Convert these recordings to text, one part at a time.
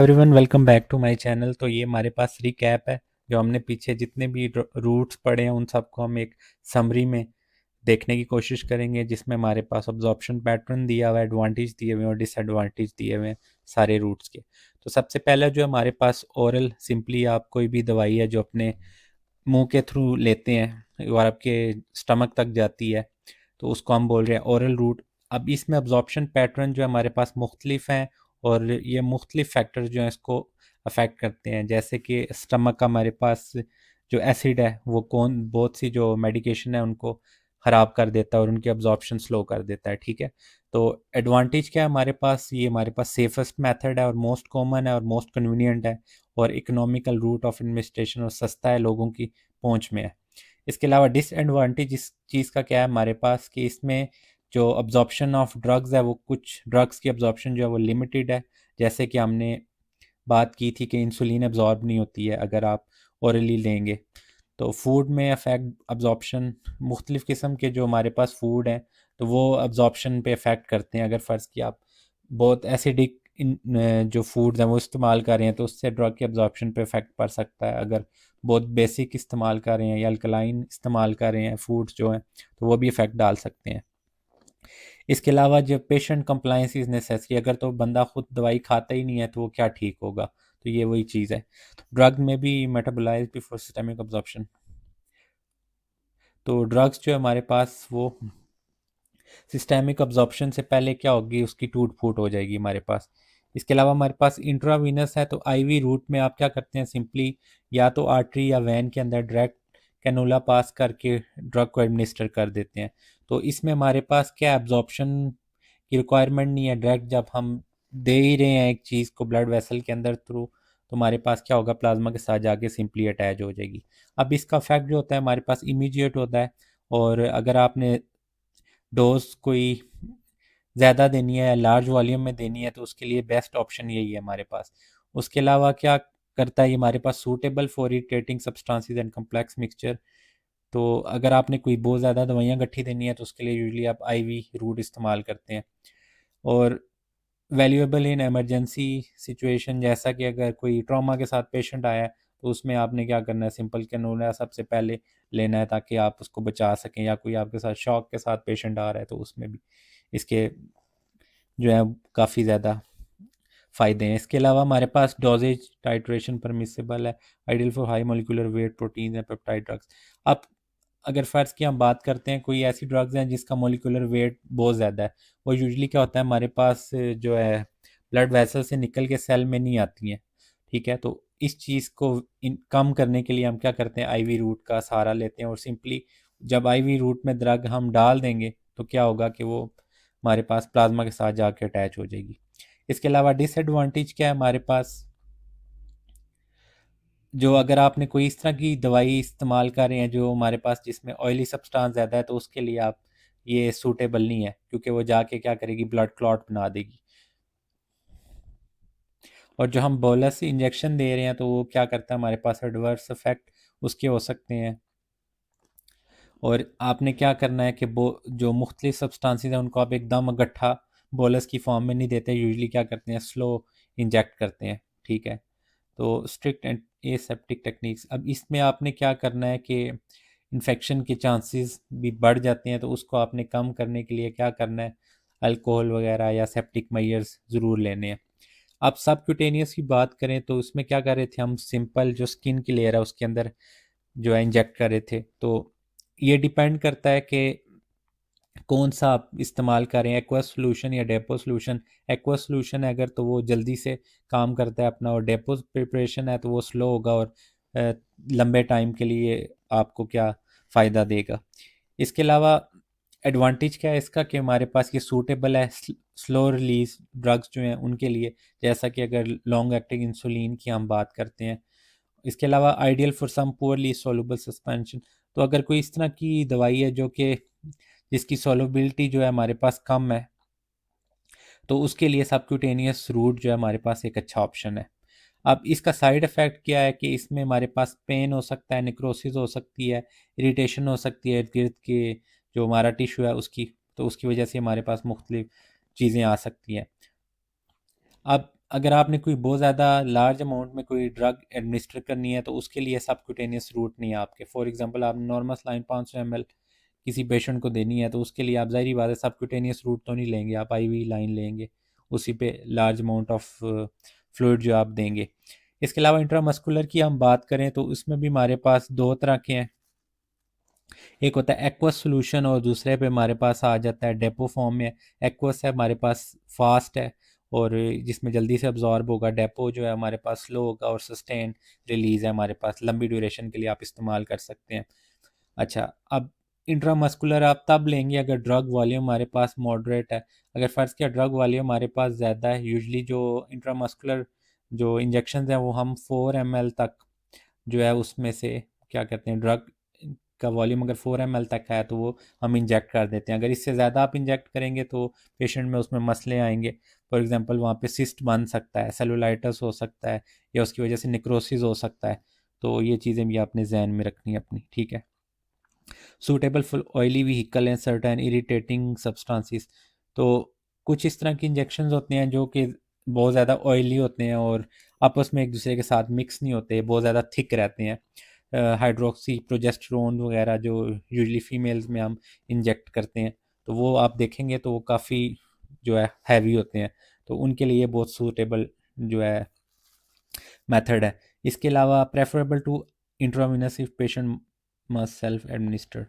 Everyone welcome back to my channel. तो ये हमारे पास रिकैप है जो हमने पीछे जितने भी रूट्स पढ़े हैं उन सबको हम एक समरी में देखने की कोशिश करेंगे, जिसमें हमारे पास अब्जॉर्प्शन पैटर्न दिया हुआ है, एडवांटेज दिए हुए हैं और डिसएडवांटेज दिए हुए हैं सारे रूट्स के। तो सबसे पहला जो हमारे पास ओरल, सिंपली आप कोई भी दवाई है जो अपने मुंह के थ्रू लेते हैं और आपके स्टमक तक जाती है, तो उसको हम बोल रहे हैं ओरल रूट। अब इसमें अब्जॉर्प्शन पैटर्न जो हमारे पास मुख्तलिफ हैं और ये मुख्तलिफ फैक्टर जो हैं इसको अफेक्ट करते हैं। जैसे कि स्टमक का हमारे पास जो एसिड है वो कौन बहुत सी जो मेडिकेशन है उनको ख़राब कर देता है और उनकी अब्जॉर्प्शन स्लो कर देता है। ठीक है, तो एडवांटेज क्या है हमारे पास, ये हमारे पास सेफेस्ट मेथड है और मोस्ट कॉमन है और मोस्ट कन्वीनियंट है और इकोनॉमिकल रूट ऑफ एडमिनिस्ट्रेशन और सस्ता है, लोगों की पहुंच में है। इसके अलावा डिसएडवांटेज इस चीज़ का क्या है हमारे पास कि इसमें जो अब्जॉर्प्शन ऑफ ड्रग्स है वो कुछ ड्रग्स की अब्जॉर्प्शन जो है वो लिमिटेड है। जैसे कि हमने बात की थी कि इंसुलिन अब्जॉर्ब नहीं होती है अगर आप ओरली लेंगे। तो फूड में अफेक्ट अब्जॉर्प्शन, मुख्तलिफ़ किस्म के जो हमारे पास फूड हैं तो वो अब्जॉर्प्शन पे अफेक्ट करते हैं। अगर फ़र्ज़ कि आप बहुत एसिडिक जो फूड्स हैं वो इस्तेमाल कर रहे हैं तो उससे ड्रग के अब्जॉर्प्शन पे इफेक्ट पड़ सकता है। अगर बहुत बेसिक इस्तेमाल कर रहे हैं या अल्कलाइन इस्तेमाल कर रहे हैं फूड्स जो हैं तो वो भी इफेक्ट डाल सकते हैं। इसके अलावा जब पेशेंट कंप्लायंस इज़ नेसेसरी, अगर तो बंदा खुद दवाई खाता ही नहीं है तो वो क्या ठीक होगा। तो ये वही चीज़ है। ड्रग में भी मेटाबोलाइज बिफोर सिस्टमिक अब्जॉर्प्शन। तो ड्रग्स जो है हमारे पास वो सिस्टेमिक अब्जॉर्प्शन से पहले क्या होगी, उसकी टूट फूट हो जाएगी हमारे पास। इसके अलावा हमारे पास इंट्रावीनस है, तो आईवी रूट में आप क्या करते हैं, सिंपली या तो आर्टरी या वैन के अंदर डायरेक्ट कैनूला पास करके ड्रग को एडमिनिस्टर कर देते हैं। तो इसमें हमारे पास क्या एब्जॉर्प्शन की रिक्वायरमेंट नहीं है। डायरेक्ट जब हम दे ही रहे हैं एक चीज़ को ब्लड वेसल के अंदर थ्रू, तो हमारे पास क्या होगा, प्लाज्मा के साथ जाके सिंपली अटैच हो जाएगी। अब इसका इफेक्ट जो होता है हमारे पास इमीडिएट होता है, और अगर आपने डोज कोई ज़्यादा देनी है या लार्ज वॉल्यूम में देनी है तो उसके लिए बेस्ट ऑप्शन यही है हमारे पास। उसके अलावा क्या करता है ये हमारे पास, suitable for irritating substances and complex mixture. तो अगर आपने कोई बहुत ज़्यादा दवाइयाँ इकट्ठी देनी है तो उसके लिए यूजली आप आईवी रूट इस्तेमाल करते हैं। और वैल्यूएबल इन इमरजेंसी सिचुएशन, जैसा कि अगर कोई ट्रॉमा के साथ पेशेंट आया है तो उसमें आपने क्या करना है, सिंपल कैनूला सबसे पहले लेना है ताकि आप उसको बचा सकें। या कोई आपके साथ शॉक के साथ पेशेंट आ रहा है तो उसमें भी इसके जो है काफ़ी ज़्यादा फ़ायदे हैं। इसके अलावा हमारे पास डोजेज टाइट्रेशन परमिसिबल है, ideal for high molecular weight protein and peptide drugs. अब अगर फ़र्ज़ की हम बात करते हैं, कोई ऐसी ड्रग्स हैं जिसका मोलिकुलर वेट बहुत ज़्यादा है, वो यूजली क्या होता है हमारे पास जो है ब्लड वेसल से निकल के सेल में नहीं आती हैं। ठीक है, तो इस चीज़ को कम करने के लिए हम क्या करते हैं, आईवी रूट का सहारा लेते हैं। और सिंपली जब आईवी रूट में ड्रग हम डाल देंगे तो क्या होगा कि वो हमारे पास प्लाज्मा के साथ जाके अटैच हो जाएगी। इसके अलावा डिसएडवांटेज क्या है हमारे पास, जो अगर आपने कोई इस तरह की दवाई इस्तेमाल कर रहे हैं जो हमारे पास जिसमें ऑयली सब्सटेंस ज़्यादा है, तो उसके लिए आप ये सूटेबल नहीं है, क्योंकि वो जाके क्या करेगी, ब्लड क्लॉट बना देगी। और जो हम बोलस इंजेक्शन दे रहे हैं तो वो क्या करता है, हमारे पास एडवर्स इफेक्ट उसके हो सकते हैं। और आपने क्या करना है कि वो जो मुख्तलिफ सब्सटेंसेस हैं उनको आप एकदम इकट्ठा बोलस की फॉर्म में नहीं देते, यूजली क्या करते हैं, स्लो इंजेक्ट करते हैं। ठीक है, तो स्ट्रिक्ट एंड एसेप्टिक टेक्निक्स। अब इसमें आपने क्या करना है कि इन्फेक्शन के चांसेस भी बढ़ जाते हैं, तो उसको आपने कम करने के लिए क्या करना है, अल्कोहल वगैरह या सेप्टिक मेजर्स ज़रूर लेने हैं। आप सबक्यूटेनियस की बात करें तो उसमें क्या कर रहे थे हम, सिंपल जो स्किन की लेयर है उसके अंदर जो है इंजेक्ट कर रहे थे। तो ये डिपेंड करता है कि कौन सा आप इस्तेमाल करें, एक्वा सोल्यूशन या डेपो सोल्यूशन। एक्वा सोल्यूशन है अगर तो वो जल्दी से काम करता है अपना, और डेपो प्रिपरेशन है तो वो स्लो होगा और अ, लंबे टाइम के लिए आपको क्या फ़ायदा देगा। इसके अलावा एडवांटेज क्या है इसका कि हमारे पास ये सूटेबल है स्लो रिलीज ड्रग्स जो हैं उनके लिए, जैसा कि अगर लॉन्ग एक्टिंग इंसुलिन की हम बात करते हैं। इसके अलावा ideal for some poorly soluble suspension. तो अगर कोई इस तरह की दवाई है जो कि जिसकी सोलबिलिटी जो है हमारे पास कम है, तो उसके लिए सबक्यूटेनियस रूट जो है हमारे पास एक अच्छा ऑप्शन है। अब इसका साइड इफ़ेक्ट क्या है कि इसमें हमारे पास पेन हो सकता है, नेक्रोसिस हो सकती है, इरिटेशन हो सकती है इर्द गिर्द के जो हमारा टिश्यू है उसकी, तो उसकी वजह से हमारे पास मुख्तलिफ चीज़ें आ सकती हैं। अब अगर आपने कोई बहुत ज़्यादा लार्ज अमाउंट में कोई ड्रग एडमिनिस्टर करनी है तो उसके लिए सबक्यूटेनियस रूट नहीं है आपके। फॉर एग्जांपल आप नॉर्मल लाइन 500 ml किसी पेशेंट को देनी है तो उसके लिए आप ज़ाहिर बात है सबक्यूटेनियस रूट तो नहीं लेंगे, आप आईवी लाइन लेंगे, उसी पे लार्ज अमाउंट ऑफ फ्लूइड जो आप देंगे। इसके अलावा इंट्रामस्कुलर की हम बात करें तो इसमें भी हमारे पास दो तरह के हैं। एक होता है एक्वस सोल्यूशन और दूसरे पे हमारे पास आ जाता है डेपो फॉर्म में। एक्वस है हमारे पास फास्ट है और जिसमें जल्दी से अब्जॉर्ब होगा। डेपो जो है हमारे पास स्लो होगा और सस्टेन रिलीज है हमारे पास, लंबी ड्यूरेशन के लिए आप इस्तेमाल कर सकते हैं। अच्छा, अब इंट्रामस्कुलर आप तब लेंगे अगर ड्रग वॉल्यूम हमारे पास मॉडरेट है। अगर फ़र्ज़ किया ड्रग वॉल्यूम हमारे पास ज़्यादा है, यूजली जो इंट्रामस्कुलर जो इंजेक्शन हैं वो हम 4 ml तक जो है उसमें से क्या कहते हैं ड्रग का वॉल्यूम अगर 4 ml तक है तो वो हम इंजेक्ट कर देते हैं। अगर इससे ज़्यादा आप इंजेक्ट करेंगे तो पेशेंट में उसमें मसले आएंगे। फॉर एग्जांपल वहाँ पे सिस्ट बन सकता है, सेलुलाइटिस हो सकता है या उसकी वजह से निक्रोसिस हो सकता है। तो ये चीज़ें भी आपने जहन में रखनी है अपनी, ठीक है। Suitable for oily vehicle and certain irritating substances. तो कुछ इस तरह के इंजेक्शन होते हैं जो कि बहुत ज़्यादा ऑयली होते हैं और आपस में एक दूसरे के साथ मिक्स नहीं होते, बहुत ज़्यादा थिक रहते हैं। हाइड्रोक्सी प्रोजेस्टेरोन वगैरह जो यूजली फीमेल्स में हम इंजेक्ट करते हैं तो वो आप देखेंगे तो वो काफ़ी जो है हैवी होते हैं। तो उनके लिए बहुत सूटेबल जो है मेथड है। इसके अलावा preferable to intravenous if patient must self administer.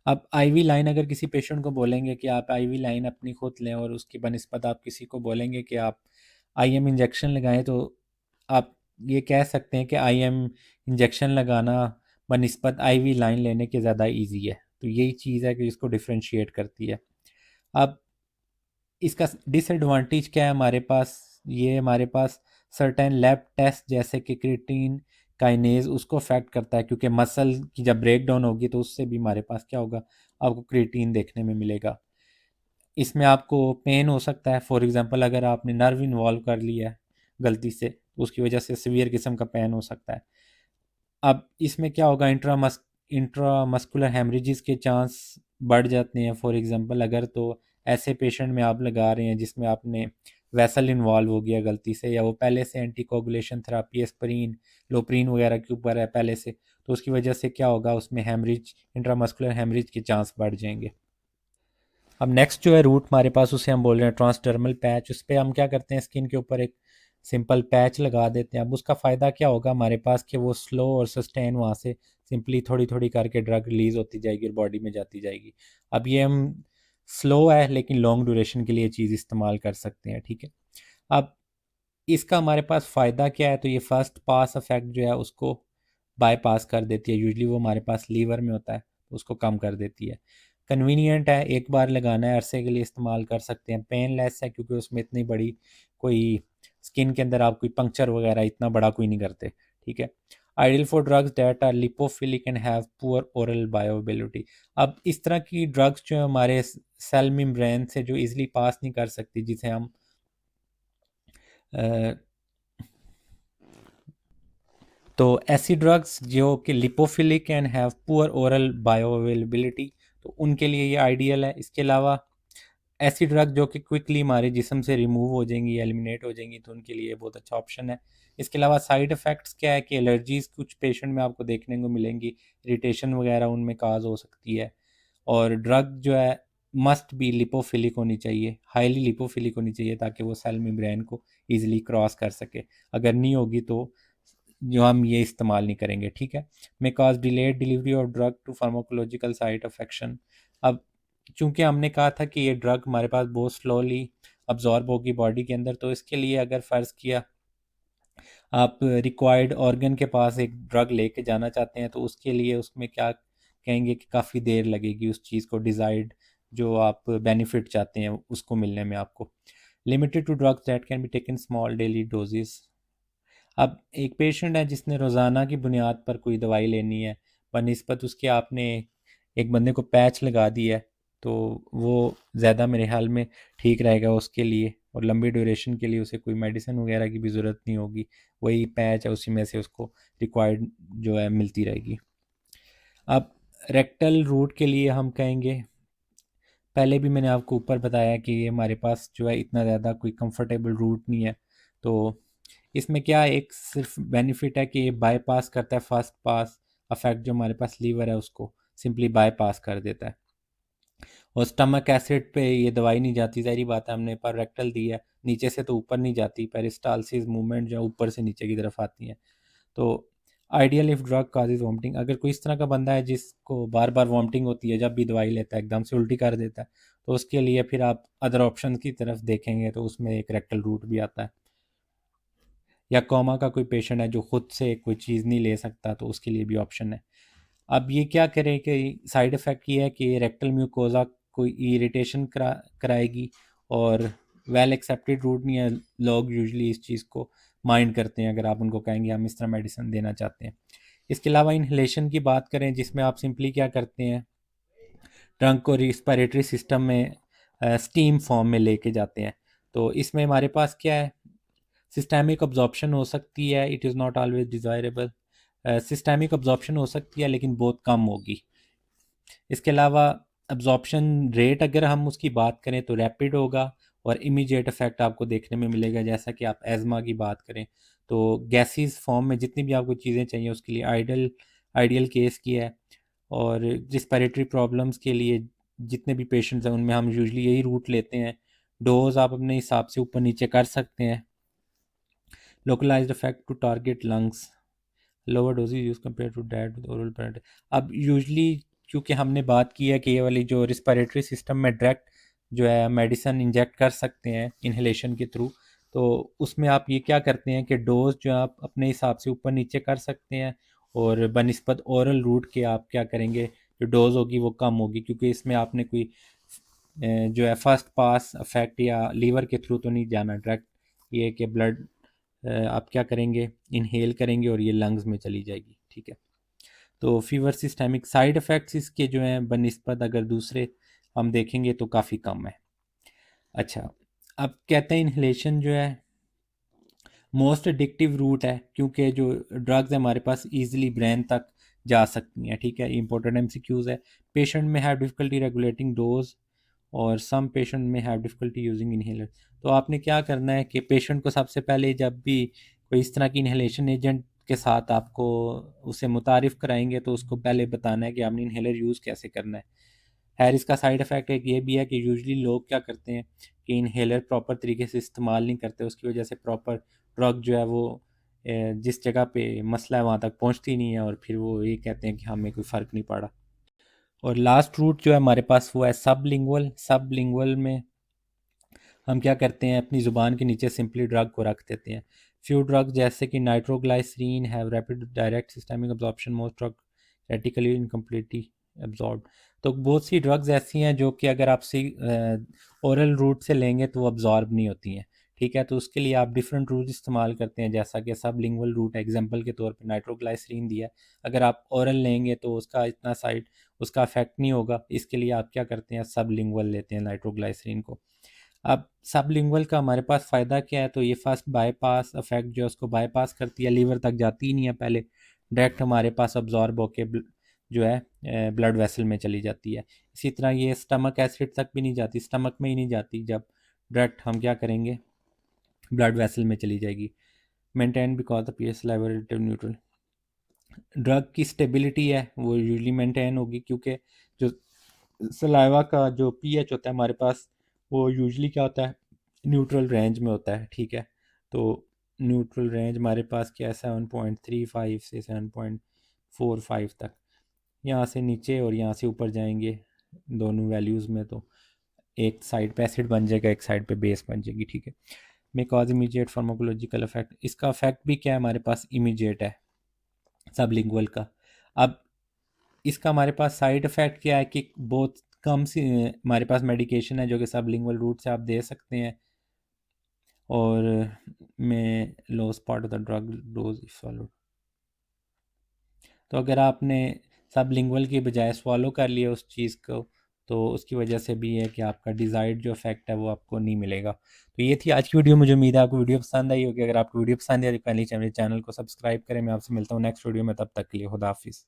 अब आईवी लाइन अगर किसी पेशेंट को बोलेंगे कि आप आईवी लाइन अपनी खुद लें और उसकी बनिस्बत आप किसी को बोलेंगे कि आप आईएम इंजेक्शन लगाएं तो आप ये कह सकते हैं कि आईएम इंजेक्शन लगाना बनिस्बत आईवी लाइन लेने के ज़्यादा इजी है। तो यही चीज़ है कि इसको डिफ्रेंशिएट करती है। अब इसका डिसएडवांटेज क्या है हमारे पास, ये हमारे पास सर्टेन लैब टेस्ट जैसे कि क्रिएटिन काइनेज उसको अफेक्ट करता है क्योंकि मसल की जब ब्रेक डाउन होगी तो उससे भी हमारे पास क्या होगा, आपको क्रिएटिन देखने में मिलेगा। इसमें आपको पेन हो सकता है। फॉर एग्जांपल अगर आपने नर्व इन्वॉल्व कर लिया है गलती से तो उसकी वजह से सीवियर किस्म का पेन हो सकता है। अब इसमें क्या होगा, इंट्रामस्कुलर हेमरेजेस के चांस बढ़ जाते हैं। फॉर एग्जांपल अगर तो ऐसे पेशेंट में आप लगा रहे हैं जिसमें आपने वेसल इन्वॉल्व हो गया गलती से, या वो पहले से एंटीकोगुलेशन थेरापी एस्पिरिन लोप्रीन वगैरह के ऊपर है पहले से, तो उसकी वजह से क्या होगा, उसमें हेमरेज इंट्रामस्कुलर हेमरेज के चांस बढ़ जाएंगे। अब नेक्स्ट जो है रूट हमारे पास उसे हम बोल रहे हैं ट्रांसडर्मल पैच। उस पर हम क्या करते हैं, स्किन के ऊपर एक सिंपल पैच लगा देते हैं। अब उसका फ़ायदा क्या होगा हमारे पास कि वो स्लो और सस्टेन वहाँ से सिंपली थोड़ी थोड़ी करके ड्रग रिलीज़ होती जाएगी और बॉडी में जाती जाएगी। अब ये हम स्लो है लेकिन लॉन्ग ड्यूरेशन के लिए चीज़ इस्तेमाल कर सकते हैं, ठीक है। अब इसका हमारे पास फ़ायदा क्या है, तो ये फर्स्ट पास इफेक्ट जो है उसको बाईपास कर देती है। यूजली वो हमारे पास लीवर में होता है तो उसको कम कर देती है। कन्वीनियंट है, एक बार लगाना है अरसे के लिए इस्तेमाल कर सकते हैं। पेनलेस है क्योंकि उसमें इतनी बड़ी कोई स्किन के अंदर आप कोई पंक्चर वगैरह इतना बड़ा कोई नहीं करते, ठीक है। Ideal for drugs that are lipophilic and have poor oral bioavailability. अब इस तरह की ड्रग्स जो है हमारे सेल मेम्ब्रेन से जो इजीली पास नहीं कर सकती, जिसे हम तो ऐसी ड्रग्स जो कि lipophilic and have poor oral bioavailability, तो उनके लिए ये आइडियल है। इसके अलावा ऐसी ड्रग जो कि क्विकली हमारे जिस्म से रिमूव हो जाएंगी, एलिमिनेट हो जाएंगी, तो उनके लिए बहुत अच्छा ऑप्शन है। इसके अलावा साइड इफ़ेक्ट्स क्या है कि एलर्जीज़ कुछ पेशेंट में आपको देखने को मिलेंगी, इरिटेशन वगैरह उनमें काज हो सकती है। और ड्रग जो है मस्ट बी लिपोफिलिक होनी चाहिए, हाईली लिपोफिलिक होनी चाहिए ताकि वो सेल मेम्ब्रेन को ईजिली क्रॉस कर सके। अगर नहीं होगी तो जो हम ये इस्तेमाल नहीं करेंगे, ठीक है। May cause delayed delivery of drug to pharmacological site affection. अब चूंकि हमने कहा था कि ये ड्रग हमारे पास बहुत स्लोली अब्जॉर्ब होगी बॉडी के अंदर, तो इसके लिए अगर फ़र्ज़ किया आप रिक्वायर्ड ऑर्गन के पास एक ड्रग लेके जाना चाहते हैं तो उसके लिए उसमें क्या कहेंगे कि काफ़ी देर लगेगी उस चीज़ को डिज़ायर्ड जो आप बेनिफिट चाहते हैं उसको मिलने में आपको। Limited to drugs that can be taken small daily doses. अब एक पेशेंट है जिसने रोज़ाना की बुनियाद पर कोई दवाई लेनी है, बनिस्बत उसके आपने एक बंदे को पैच लगा दिया है, तो वो ज़्यादा मेरे ख्याल में ठीक रहेगा उसके लिए, और लंबी ड्यूरेशन के लिए उसे कोई मेडिसिन वगैरह की भी ज़रूरत नहीं होगी। वही पैच है उसी में से उसको रिक्वायर्ड जो है मिलती रहेगी। अब रेक्टल रूट के लिए हम कहेंगे, पहले भी मैंने आपको ऊपर बताया कि ये हमारे पास जो है इतना ज़्यादा कोई कंफर्टेबल रूट नहीं है। तो इसमें क्या एक सिर्फ बेनिफिट है कि ये बाईपास करता है फर्स्ट पास अफेक्ट, जो हमारे पास लीवर है उसको सिंपली बाईपास कर देता है। और स्टमक एसिड पे ये दवाई नहीं जाती, ज़ाहिर बात है, हमने पर रेक्टल दी है, नीचे से तो ऊपर नहीं जाती, पेरिस्टालसिस मूवमेंट जो ऊपर से नीचे की तरफ आती है। तो ideal if drug causes vomiting, अगर कोई इस तरह का बंदा है जिसको बार बार वॉमिटिंग होती है, जब भी दवाई लेता है एकदम से उल्टी कर देता है, तो उसके लिए फिर आप अदर ऑप्शन की तरफ देखेंगे तो उसमें एक रेक्टल रूट भी आता है। या कोमा का कोई पेशेंट है जो खुद से कोई चीज़ नहीं ले सकता, तो उसके लिए भी ऑप्शन है। अब ये क्या करें कि साइड इफ़ेक्ट ये है कि रेक्टल म्यूकोजा को इरिटेशन कराएगी, और वेल एक्सेप्टेड रूट नहीं है, लोग यूजुअली इस चीज़ को माइंड करते हैं अगर आप उनको कहेंगे हम इस तरह मेडिसिन देना चाहते हैं। इसके अलावा इन्हेलेशन की बात करें, जिसमें आप सिंपली क्या करते हैं, ट्रंक को रिस्पिरेटरी सिस्टम में स्टीम फॉर्म में लेके जाते हैं। तो इसमें हमारे पास क्या है, सिस्टेमिक अब्जॉर्प्शन हो सकती है, it is not always desirable. Systemic absorption हो सकती है लेकिन बहुत कम होगी। इसके अलावा अब्जॉर्प्शन रेट अगर हम उसकी बात करें तो रैपिड होगा, और इमीडिएट इफेक्ट आपको देखने में मिलेगा। जैसा कि आप एज़मा की बात करें तो गैसेस फॉर्म में जितनी भी आपको चीज़ें चाहिए उसके लिए आइडियल केस की है। और रिस्पिरेटरी प्रॉब्लम्स के लिए जितने भी पेशेंट्स हैं उनमें हम यूजुअली यही रूट लेते हैं। डोज आप अपने हिसाब से ऊपर नीचे कर सकते हैं। Localized effect to target lungs, lower doses use compare to that with oral parent. अब यूजली क्योंकि हमने बात की है कि ये वाली जो रिस्पिरेटरी सिस्टम में डायरेक्ट जो है मेडिसिन इंजेक्ट कर सकते हैं इन्हेलेशन के थ्रू, तो उसमें आप ये क्या करते हैं कि डोज जो आप अपने हिसाब से ऊपर नीचे कर सकते हैं, और बनिस्बत ओरल रूट के आप क्या करेंगे, जो डोज होगी वो कम होगी, क्योंकि इसमें आपने कोई जो है फर्स्ट पास अफेक्ट या लीवर के थ्रू तो नहीं जाना डायरेक्ट। ये कि ब्लड आप क्या करेंगे, इनहेल करेंगे और ये लंग्स में चली जाएगी, ठीक है। तो फीवर सिस्टेमिक साइड इफ़ेक्ट्स इसके जो हैं बनिस्बत अगर दूसरे हम देखेंगे तो काफ़ी कम है। अच्छा, अब कहते हैं इन्हेलेशन जो है मोस्ट एडिक्टिव रूट है, क्योंकि जो ड्रग्स है हमारे पास ईजिली ब्रेन तक जा सकती हैं, ठीक है। इंपॉर्टेंट एमसीक्यूज है, पेशेंट में हैव डिफिकल्टी रेगुलेटिंग डोज, और सम पेशेंट में हैव डिफिकल्टी यूजिंग इन्हेलर। तो आपने क्या करना है कि पेशेंट को सबसे पहले जब भी कोई इस तरह की इन्हेलेशन एजेंट के साथ आपको उसे मुतारिफ़ कराएंगे तो उसको पहले बताना है कि आपने इन्हेलर यूज़ कैसे करना है। खैर इसका साइड इफ़ेक्ट एक ये भी है कि यूजुअली लोग क्या करते हैं कि इन्हेलर प्रॉपर तरीके से इस्तेमाल नहीं करते, उसकी वजह से प्रॉपर ड्रग जो है वो जिस जगह पे मसला है वहाँ तक पहुँचती नहीं है, और फिर वो ये कहते हैं कि हमें कोई फ़र्क नहीं पड़ा। और लास्ट रूट जो है हमारे पास वो है सबलिंगुअल में हम क्या करते हैं, अपनी ज़ुबान के नीचे सिंपली ड्रग को रख देते हैं। फ्यू ड्रग जैसे कि nitroglycerin have rapid direct systemic absorption, most drug erratically incompletely absorb. तो बहुत सी ड्रग्स ऐसी हैं जो कि अगर आप ओरल रूट से लेंगे तो वो अब्जॉर्ब नहीं होती हैं, ठीक है। तो उसके लिए आप डिफरेंट रूट इस्तेमाल करते हैं, जैसा कि सबलिंगुअल रूट एग्जांपल के तौर पे नाइट्रोग्लाइसरीन दिया है। अगर आप ओरल लेंगे तो उसका इफेक्ट नहीं होगा, इसके लिए आप क्या करते हैं, सबलिंगुअल लेते हैं नाइट्रोग्लाइसरीन को। अब सबलिंगुअल का हमारे पास फ़ायदा क्या है, तो ये फर्स्ट बाईपास इफेक्ट जो है उसको बाईपास करती है, लीवर तक जाती ही नहीं है पहले, डायरेक्ट हमारे पास अब्जॉर्ब होके जो है ब्लड वेसल में चली जाती है। इसी तरह ये स्टमक एसिड तक भी नहीं जाती, स्टमक में ही नहीं जाती, जब डायरेक्ट हम क्या करेंगे, ब्लड वेसल में चली जाएगी। Maintain because the pH level relative neutral, drug की स्टेबिलिटी है वो यूजली मेंटेन होगी, क्योंकि जो सलाइवा का जो पीएच होता है हमारे पास वो यूजली क्या होता है, न्यूट्रल रेंज में होता है, ठीक है। तो न्यूट्रल रेंज हमारे पास क्या है, 7.35 से 7.45 तक, यहाँ से नीचे और यहाँ से ऊपर जाएंगे दोनों वैल्यूज़ में, तो एक साइड पे एसिड बन जाएगा, एक साइड पे बेस बन जाएगी, ठीक है। May cause immediate pharmacological effect, इसका इफेक्ट भी क्या है हमारे पास, इमीडिएट है सबलिंगुअल का। अब इसका हमारे पास साइड इफ़ेक्ट क्या है कि बहुत कम सी हमारे पास मेडिकेशन है जो कि सबलिंगुअल रूट से आप दे सकते हैं, और में lower part of the drug dose if swallowed। तो अगर आपने सबलिंगुअल की बजाय स्वालो कर लिया उस चीज़ को, तो उसकी वजह से भी है कि आपका डिज़ायर्ड जो इफेक्ट है वो आपको नहीं मिलेगा। तो ये थी आज की वीडियो, मुझे उम्मीद है आपको वीडियो पसंद आई होगी। अगर आपको वीडियो पसंद आई तो पहले चैनल को सब्सक्राइब करें। मैं आपसे मिलता हूँ नेक्स्ट वीडियो में, तब तक के लिए खुदा हाफिज़।